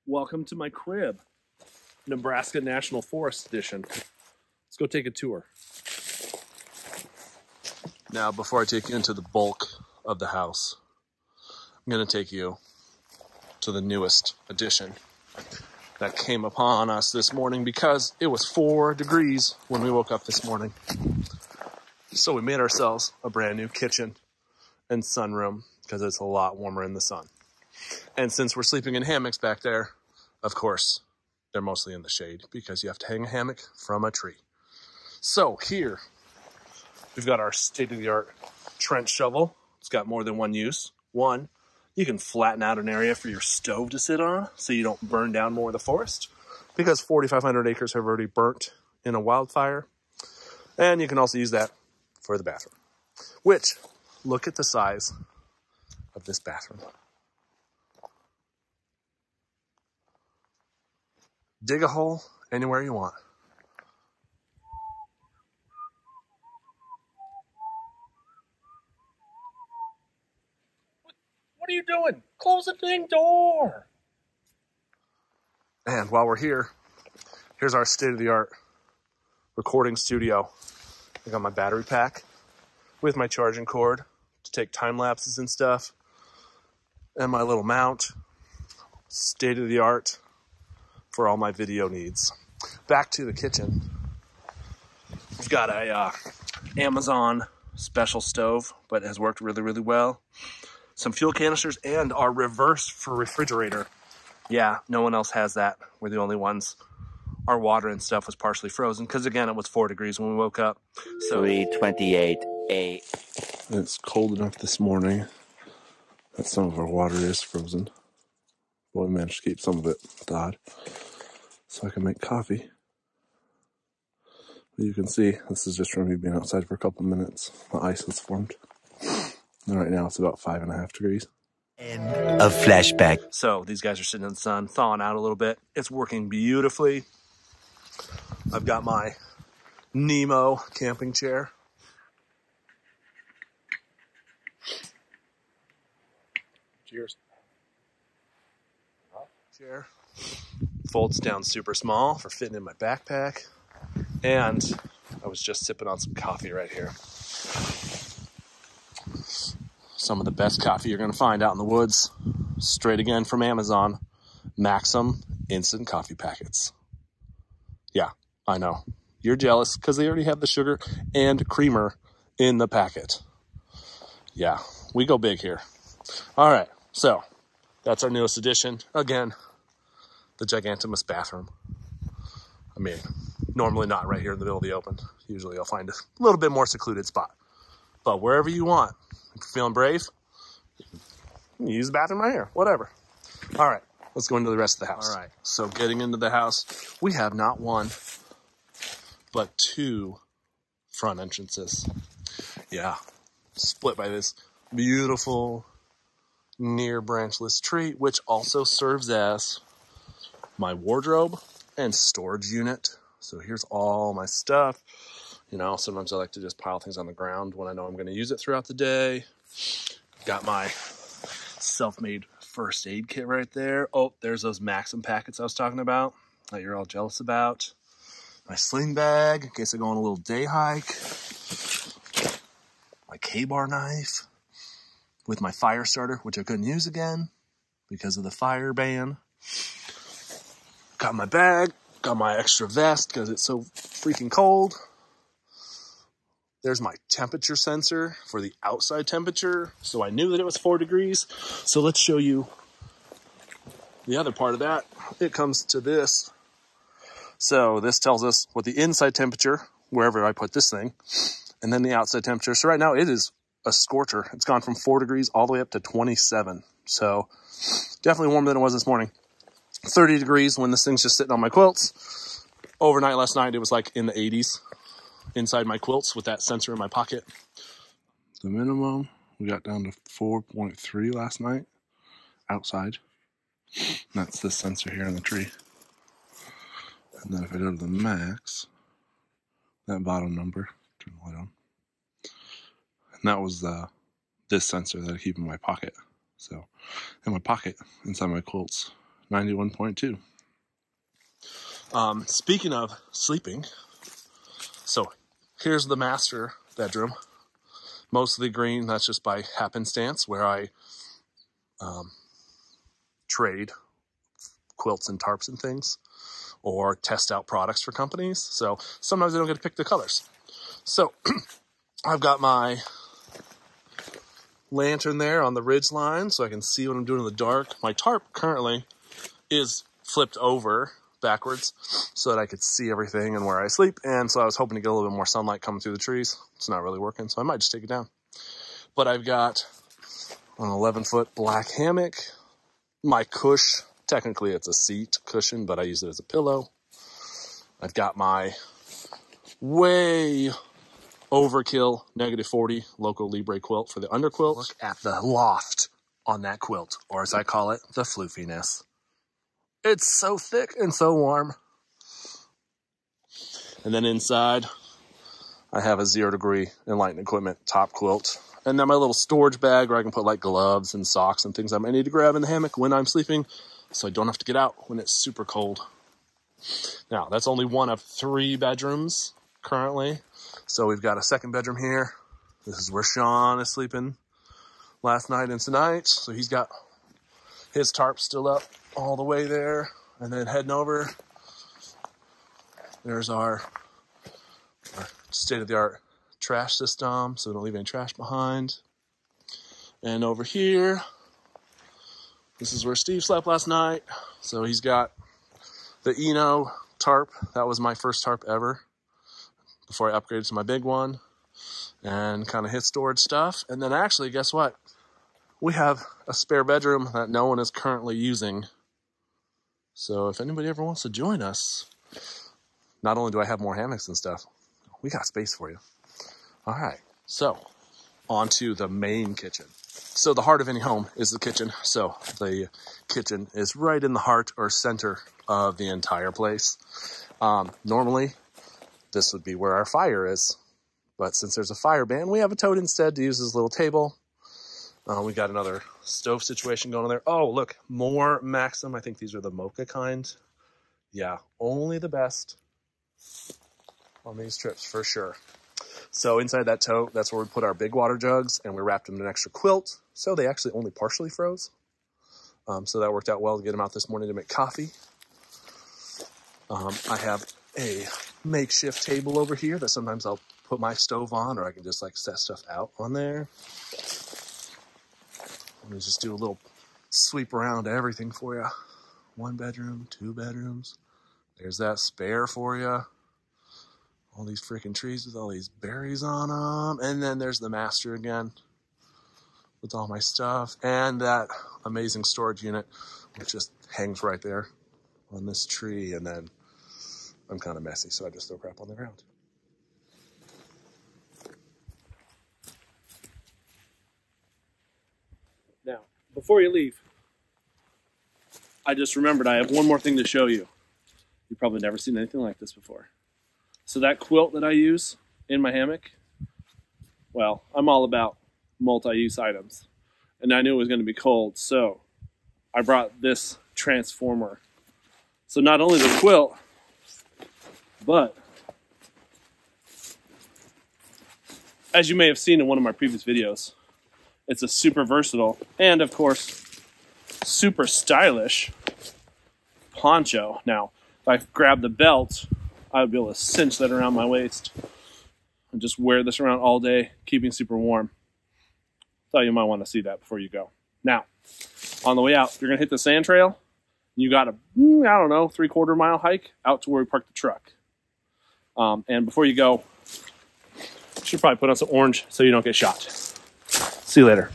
Welcome to my crib, Nebraska National Forest edition. Let's go take a tour. Now, before I take you into the bulk of the house, I'm going to take you to the newest addition that came upon us this morning because it was 4 degrees when we woke up this morning. So we made ourselves a brand new kitchen and sunroom because it's a lot warmer in the sun. And since we're sleeping in hammocks back there, of course, they're mostly in the shade because you have to hang a hammock from a tree. So here, we've got our state-of-the-art trench shovel. It's got more than one use. One, you can flatten out an area for your stove to sit on so you don't burn down more of the forest because 4,500 acres have already burnt in a wildfire. And you can also use that for the bathroom, which, look at the size of this bathroom. Dig a hole anywhere you want. What are you doing? Close the dang door. And while we're here, here's our state-of-the-art recording studio. I got my battery pack with my charging cord to take time lapses and stuff, and my little mount, state-of-the-art for all my video needs. Back to the kitchen. We've got a Amazon special stove, but it has worked really, really well. Some fuel canisters and our reverse for refrigerator. Yeah, no one else has that. We're the only ones. Our water and stuff was partially frozen because, again, it was 4 degrees when we woke up. So 3:28 a.m. It's cold enough this morning that some of our water is frozen. But we managed to keep some of it thawed so I can make coffee. But you can see, this is just from me being outside for a couple minutes. The ice has formed. And right now it's about 5.5 degrees. End of flashback. So these guys are sitting in the sun, thawing out a little bit. It's working beautifully. I've got my Nemo camping chair. Cheers. Chair. Folds down super small for fitting in my backpack. And I was just sipping on some coffee right here. Some of the best coffee you're going to find out in the woods. Straight again from Amazon. Maxim instant coffee packets. Yeah, I know. You're jealous because they already have the sugar and creamer in the packet. Yeah, we go big here. All right, so that's our newest addition. Again, the gigantimous bathroom. I mean, normally not right here in the middle of the open. Usually I'll find a little bit more secluded spot. But wherever you want, if you're feeling brave, you can use the bathroom right here, whatever. All right, let's go into the rest of the house. All right, so getting into the house, we have not one, but 2 front entrances. Yeah, split by this beautiful near branchless tree, which also serves as my wardrobe and storage unit. So here's all my stuff. You know, sometimes I like to just pile things on the ground when I know I'm going to use it throughout the day. Got my self-made first aid kit right there. Oh, there's those Maxim packets I was talking about that you're all jealous about. My sling bag in case I go on a little day hike. My K-bar knife with my fire starter, which I couldn't use again because of the fire ban. Got my bag, got my extra vest because it's so freaking cold. There's my temperature sensor for the outside temperature. So I knew that it was 4 degrees. So let's show you the other part of that. It comes to this. So this tells us what the inside temperature, wherever I put this thing, and then the outside temperature. So right now it is a scorcher. It's gone from 4 degrees all the way up to 27. So definitely warmer than it was this morning. 30 degrees when this thing's just sitting on my quilts. Overnight last night, it was like in the 80s inside my quilts with that sensor in my pocket. The minimum, we got down to 4.3 last night outside. And that's this sensor here in the tree. And then if I go to the max, that bottom number, turn the light on. And that was this sensor that I keep in my pocket. So in my pocket, inside my quilts, 91.2. Speaking of sleeping, so here's the master bedroom. Mostly green, that's just by happenstance, where I trade quilts and tarps and things, or test out products for companies. So sometimes I don't get to pick the colors. So I've got my lantern there on the ridge line so I can see what I'm doing in the dark. My tarp currently is flipped over backwards so that I could see everything and where I sleep. And so I was hoping to get a little bit more sunlight coming through the trees. It's not really working, so I might just take it down. But I've got an 11-foot black hammock. My cush, technically it's a seat cushion, but I use it as a pillow. I've got my way overkill -40 Local Libre quilt for the underquilt. Look at the loft on that quilt, or as I call it, the floofiness. It's so thick and so warm. And then inside, I have a 0 degree Enlightened Equipment top quilt. And then my little storage bag where I can put like gloves and socks and things I might need to grab in the hammock when I'm sleeping, so I don't have to get out when it's super cold. Now, that's only one of 3 bedrooms currently. So we've got a second bedroom here. This is where Sean is sleeping last night and tonight. So he's got his tarp still up all the way there. And then heading over, there's our state-of-the-art trash system, so we don't leave any trash behind. And over here, this is where Steve slept last night. So he's got the Eno tarp. That was my first tarp ever before I upgraded to my big one, and kind of hit storage stuff. And then actually, guess what? We have a spare bedroom that no one is currently using. So if anybody ever wants to join us, not only do I have more hammocks and stuff, we got space for you. All right, so on to the main kitchen. So the heart of any home is the kitchen. So the kitchen is right in the heart or center of the entire place. Normally, this would be where our fire is. But since there's a fire ban, we have a tote instead to use as a little table. We got another stove situation going on there. Oh, look, more Maxim. I think these are the mocha kind. Yeah, only the best on these trips for sure. So inside that tote, that's where we put our big water jugs, and we wrapped them in an extra quilt. So they actually only partially froze. So that worked out well to get them out this morning to make coffee. I have a makeshift table over here that sometimes I'll put my stove on, or I can just like set stuff out on there. Let me just do a little sweep around everything for you. 1 bedroom, 2 bedrooms. There's that spare for you. All these freaking trees with all these berries on them. And then there's the master again with all my stuff. And that amazing storage unit, which just hangs right there on this tree. And then I'm kind of messy, so I just throw crap on the ground. Now, before you leave, I just remembered I have one more thing to show you. You've probably never seen anything like this before. So that quilt that I use in my hammock, well, I'm all about multi-use items. And I knew it was going to be cold, so I brought this transformer. So not only the quilt, but as you may have seen in one of my previous videos, it's a super versatile and, of course, super stylish poncho. Now, if I grab the belt, I would be able to cinch that around my waist and just wear this around all day, keeping super warm. Thought you might want to see that before you go. Now, on the way out, you're going to hit the sand trail. You got a, I don't know, 3/4 mile hike out to where we parked the truck. And before you go, you should probably put on some orange so you don't get shot. See you later.